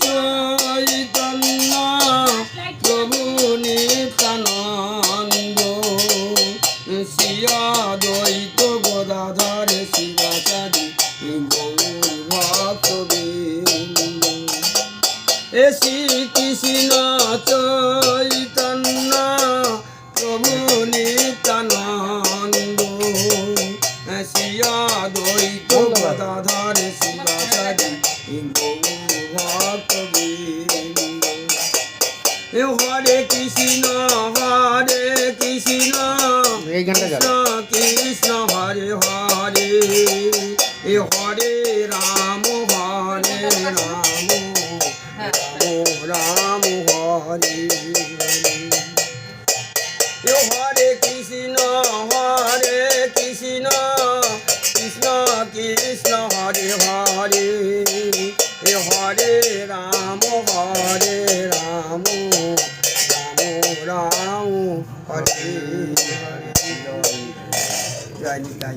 চৈতন্য প্রভু নিত্যানন্দ শ্রী অদ্বৈত গদাধর শিবাচার্য গৌর ভক্তবৃন্দ। শ্রী কৃষ্ণ চৈতন্য প্রভু নিত্যানন্দ শ্রী অদ্বৈত গদাধর শিবাচার্য গৌর ভক্তবৃন্দ। হরে কৃষ্ণ কৃষ্ণ কৃষ্ণ হরে হরে হরে রাম হরে রাম রাম হরে হরে কৃষ্ণ কৃষ্ণ কৃষ্ণ হরে হরে হরে রাম হরে রাম রাম হরে হরে। জয় নিতাই।